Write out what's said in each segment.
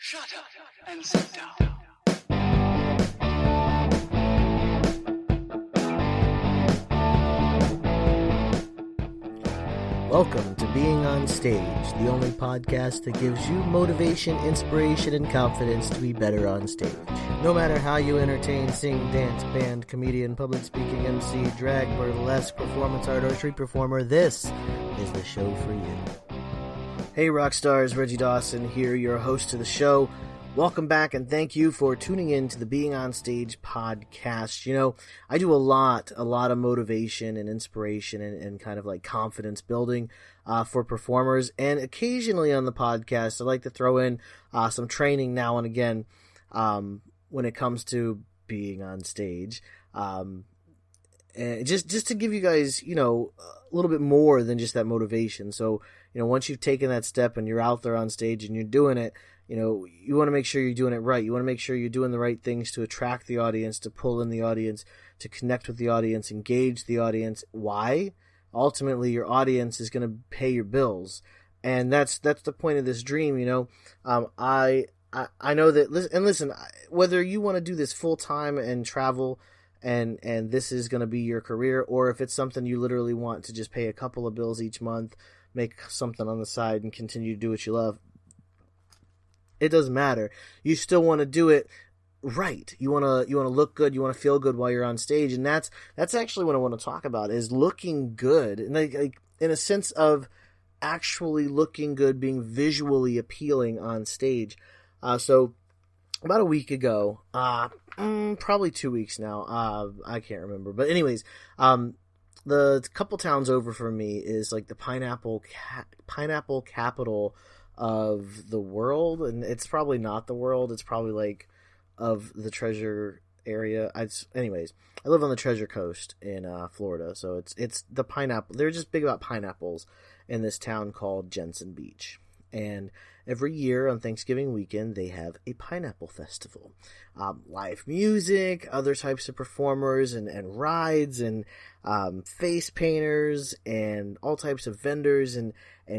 Shut up and sit down. Welcome to Being on Stage, the only podcast that gives you motivation, inspiration, and confidence to be better on stage. No matter how you entertain, sing, dance, band, comedian, public speaking, MC, drag, burlesque, performance art, or street performer, this is the show for you. Hey rock stars, Reggie Dawson here, your host of the show. Welcome back and thank you for tuning in to the Being on Stage podcast. You know, I do a lot of motivation and inspiration and kind of like confidence building for performers. And occasionally on the podcast, I like to throw in some training now and again when it comes to being on stage. And just to give you guys, you know, a little bit more than just that motivation. So, you know, once you've taken that step and you're out there on stage and you're doing it, you know, you want to make sure you're doing it right. You want to make sure you're doing the right things to attract the audience, to pull in the audience, to connect with the audience, engage the audience. Why? Ultimately, your audience is going to pay your bills. And that's the point of this dream, you know. I know that, and listen, whether you want to do this full time and travel and this is going to be your career, or if it's something you literally want to just pay a couple of bills each month, make something on the side and continue to do what you love, it doesn't matter. You still want to do it right. You want to look good. You want to feel good while you're on stage, and that's actually what I want to talk about is looking good, and like in a sense of actually looking good, being visually appealing on stage. So about a week ago, probably 2 weeks now. I can't remember, but anyways, the couple towns over from me is like the pineapple capital of the world, and it's probably not the world. It's probably like of the treasure area. Anyways, I live on the Treasure Coast in Florida, so it's the pineapple. They're just big about pineapples in this town called Jensen Beach. And every year on Thanksgiving weekend, they have a pineapple festival. Live music, other types of performers, and rides, and face painters, and all types of vendors, and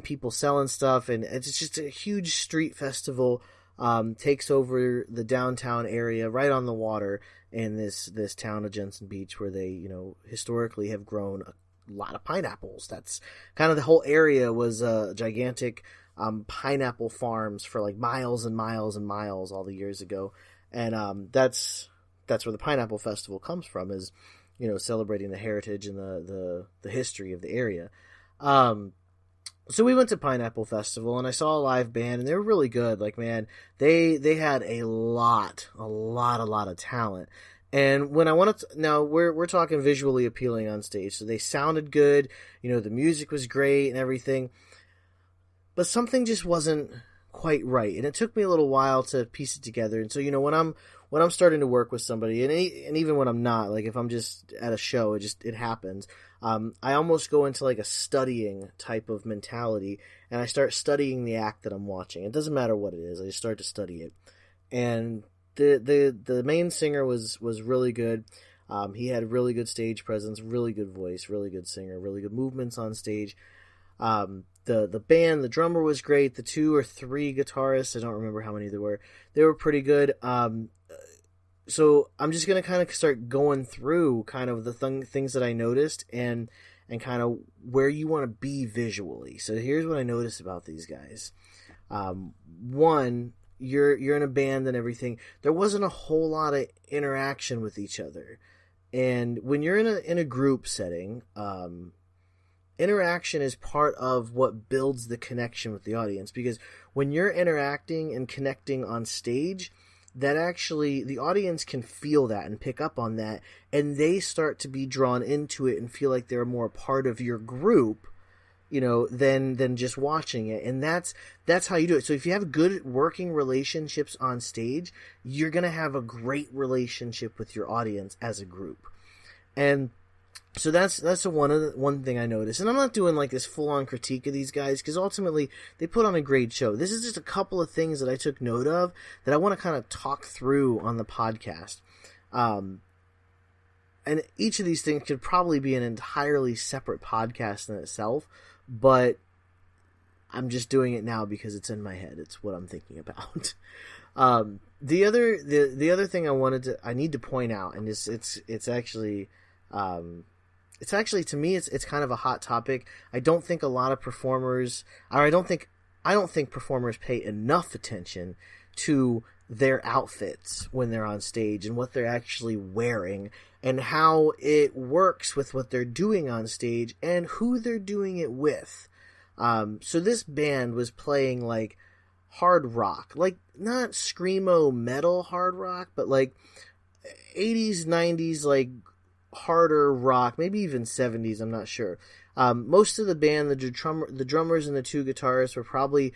people selling stuff. And it's just a huge street festival. Takes over the downtown area right on the water in this town of Jensen Beach, where they, you know, historically have grown a lot of pineapples. That's kind of the whole area was gigantic pineapple farms for like miles and miles and miles all the years ago. And that's where the Pineapple Festival comes from, is, you know, celebrating the heritage and the history of the area. So we went to Pineapple Festival, and I saw a live band, and they were really good. Like, man, they had a lot of talent. And when I wanted to, now we're talking visually appealing on stage, so they sounded good. You know, the music was great and everything, but something just wasn't quite right, and it took me a little while to piece it together. And so, you know, when I'm starting to work with somebody, and even when I'm not, like if I'm just at a show, it happens. I almost go into like a studying type of mentality, and I start studying the act that I'm watching. It doesn't matter what it is. I just start to study it. And the main singer was really good. He had really good stage presence, really good voice, really good singer, really good movements on stage. The band, the drummer was great. The 2 or 3 guitarists, I don't remember how many there were. They were pretty good. So I'm just going to kind of start going through kind of the things that I noticed and kind of where you want to be visually. So here's what I noticed about these guys. One, you're in a band and everything. There wasn't a whole lot of interaction with each other. And when you're in a group setting, interaction is part of what builds the connection with the audience, because when you're interacting and connecting on stage, that actually the audience can feel that and pick up on that, and they start to be drawn into it and feel like they're more a part of your group, you know, than just watching it. And that's how you do it. So if you have good working relationships on stage, you're going to have a great relationship with your audience as a group. And so that's the one thing I noticed. And I'm not doing like this full-on critique of these guys, because ultimately they put on a great show. This is just a couple of things that I took note of that I want to kind of talk through on the podcast. And each of these things could probably be an entirely separate podcast in itself, but I'm just doing it now because it's in my head. It's what I'm thinking about. The other thing I need to point out, and it's actually to me it's kind of a hot topic. I don't think a lot of performers, or I don't think performers pay enough attention to their outfits when they're on stage and what they're actually wearing and how it works with what they're doing on stage and who they're doing it with. So this band was playing like hard rock, like not screamo metal hard rock, but like 80s, 90s, like harder rock, maybe even 70s, I'm not sure. Most of the band, the drummers and the two guitarists were probably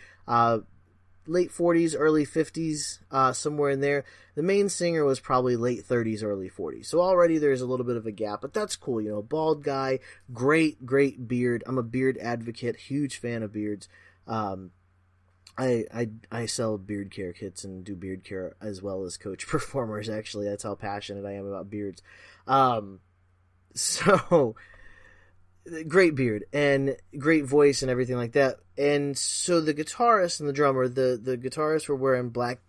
late 40s, early 50s, somewhere in there. The main singer was probably late 30s, early 40s. So already there's a little bit of a gap, but that's cool. You know, bald guy, great beard. I'm a beard advocate, huge fan of beards. I sell beard care kits and do beard care as well as coach performers. Actually, that's how passionate I am about beards. So great beard and great voice and everything like that. And so the guitarist and the drummer, the guitarists were wearing black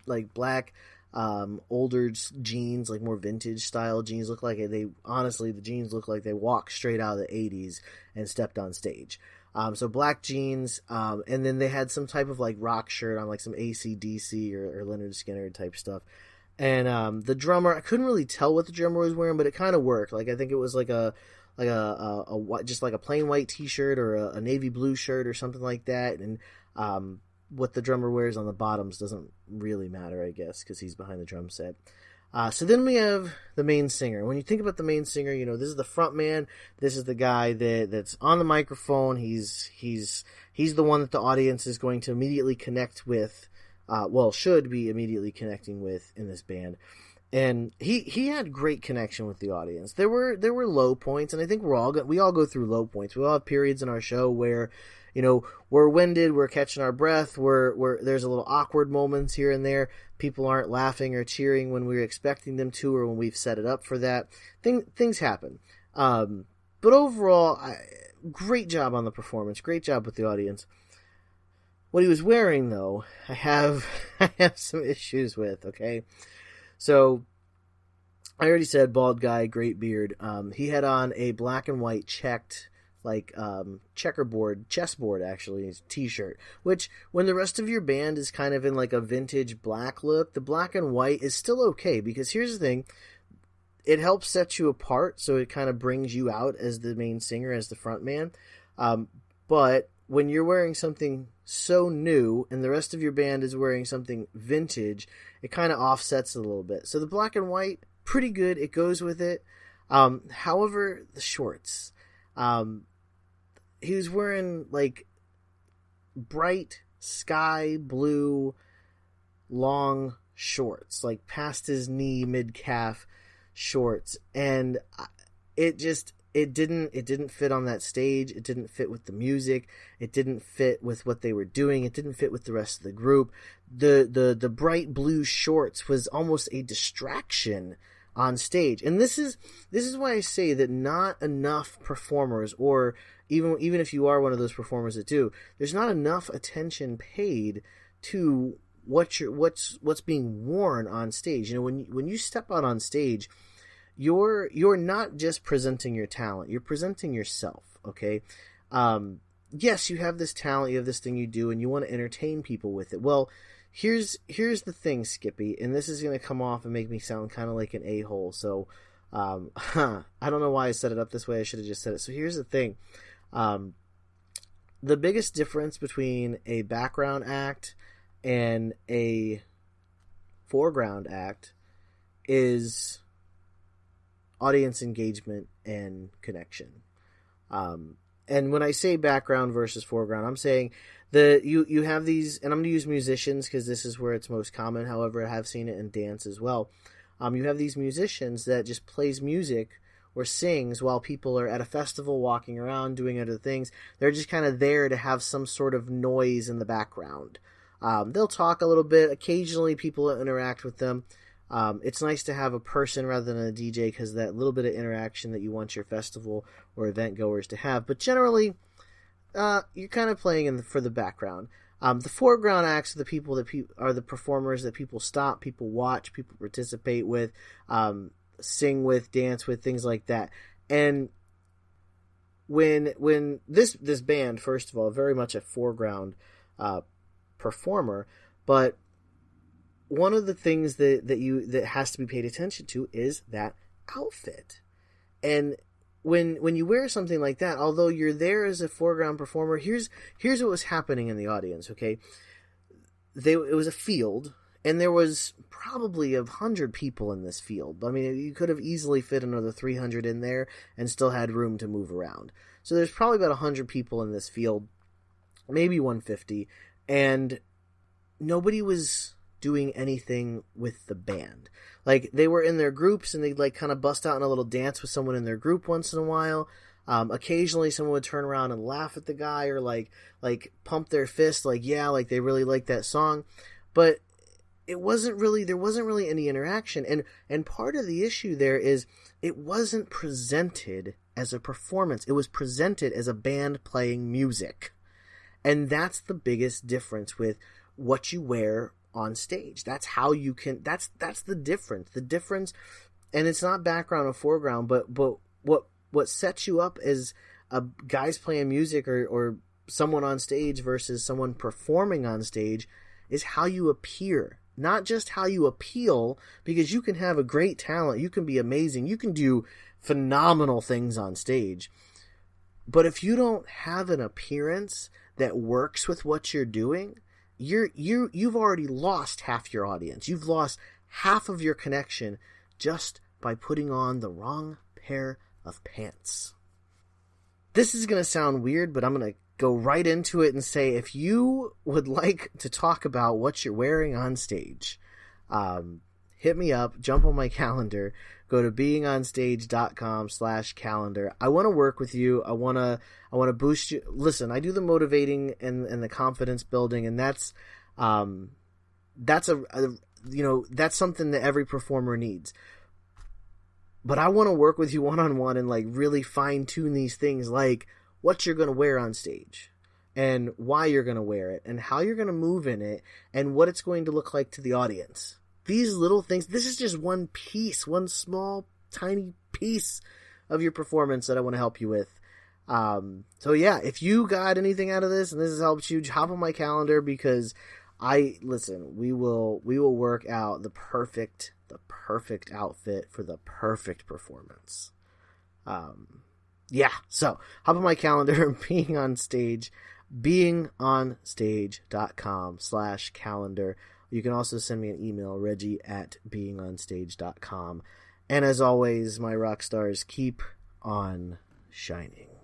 older jeans, like more vintage style jeans. Look like the jeans look like they walked straight out of the 80s and stepped on stage. So black jeans, and then they had some type of like rock shirt on, like some AC/DC or Leonard Skinner type stuff. And the drummer, I couldn't really tell what the drummer was wearing, but it kind of worked. Like I think it was like just like a plain white T-shirt or a navy blue shirt or something like that. And what the drummer wears on the bottoms doesn't really matter, I guess, because he's behind the drum set. So then we have the main singer. When you think about the main singer, you know, this is the front man. This is the guy that's on the microphone. He's the one that the audience is going to immediately connect with. Should be immediately connecting with in this band. And he had great connection with the audience. There were low points, and I think we all go through low points. We all have periods in our show where, you know, we're winded, we're catching our breath, we're there's a little awkward moments here and there. People aren't laughing or cheering when we're expecting them to, or when we've set it up for that. Things happen. But overall, great job on the performance. Great job with the audience. What he was wearing, though, I have some issues with. Okay. So, I already said bald guy, great beard. He had on a black and white checked, like chessboard actually, T-shirt. Which, when the rest of your band is kind of in like a vintage black look, the black and white is still okay. Because here's the thing, it helps set you apart, so it kind of brings you out as the main singer, as the front man. But when you're wearing something so new and the rest of your band is wearing something vintage, it kind of offsets a little bit. So the black and white, pretty good. It goes with it. However, the shorts. He was wearing like bright sky blue long shorts, like past his knee, mid-calf shorts. And it didn't fit on that stage. It didn't fit with the music. It didn't fit with what they were doing. It didn't fit with the rest of the group. The bright blue shorts was almost a distraction on stage. And this is why I say that not enough performers, or even if you are one of those performers that do, there's not enough attention paid to what's being worn on stage. You know, when you step out on stage, you're not just presenting your talent, you're presenting yourself, okay? Yes, you have this talent, you have this thing you do, and you want to entertain people with it. Well, here's the thing, Skippy, and this is going to come off and make me sound kind of like an a-hole, so I don't know why I set it up this way. I should have just said it. So here's the thing. The biggest difference between a background act and a foreground act is audience engagement and connection. And when I say background versus foreground, I'm saying you have these, and I'm going to use musicians because this is where it's most common. However, I have seen it in dance as well. You have these musicians that just plays music or sings while people are at a festival walking around doing other things. They're just kind of there to have some sort of noise in the background. They'll talk a little bit. Occasionally people interact with them. It's nice to have a person rather than a DJ because that little bit of interaction that you want your festival or event goers to have. But generally, You're kind of playing for the background. The foreground acts are the people that are the performers that people stop, people watch, people participate with, sing with, dance with, things like that. And when this band, first of all, very much a foreground performer, but one of the things that has to be paid attention to is that outfit. And when you wear something like that, although you're there as a foreground performer, here's what was happening in the audience. Okay, it was a field, and there was probably 100 people in this field. I mean, you could have easily fit another 300 in there and still had room to move around. So there's probably about 100 people in this field, maybe 150, and nobody was doing anything with the band. Like, they were in their groups, and they'd like kind of bust out in a little dance with someone in their group once in a while. Occasionally someone would turn around and laugh at the guy, or like pump their fist, like, yeah, like they really like that song. But there wasn't really any interaction. And part of the issue there is it wasn't presented as a performance. It was presented as a band playing music. And that's the biggest difference with what you wear on stage. That's how you can, that's the difference. The difference, and it's not background or foreground, but what sets you up as a guys playing music or someone on stage versus someone performing on stage is how you appear. Not just how you appeal, because you can have a great talent, you can be amazing, you can do phenomenal things on stage. But if you don't have an appearance that works with what you're doing, you've already lost half your audience. You've lost half of your connection just by putting on the wrong pair of pants. This is going to sound weird, but I'm going to go right into it and say, if you would like to talk about what you're wearing on stage, hit me up, jump on my calendar, go to beingonstage.com/calendar. I want to work with you. I want to boost you. Listen, I do the motivating and the confidence building, and that's something that every performer needs. But I want to work with you one-on-one and like really fine-tune these things, like what you're going to wear on stage and why you're going to wear it and how you're going to move in it and what it's going to look like to the audience. These little things, this is just one piece, one small, tiny piece of your performance that I want to help you with. So yeah, if you got anything out of this and this has helped you, hop on my calendar, because we will work out the perfect outfit for the perfect performance. So hop on my calendar, beingonstage.com/calendar. You can also send me an email, reggie@beingonstage.com. And as always, my rock stars, keep on shining.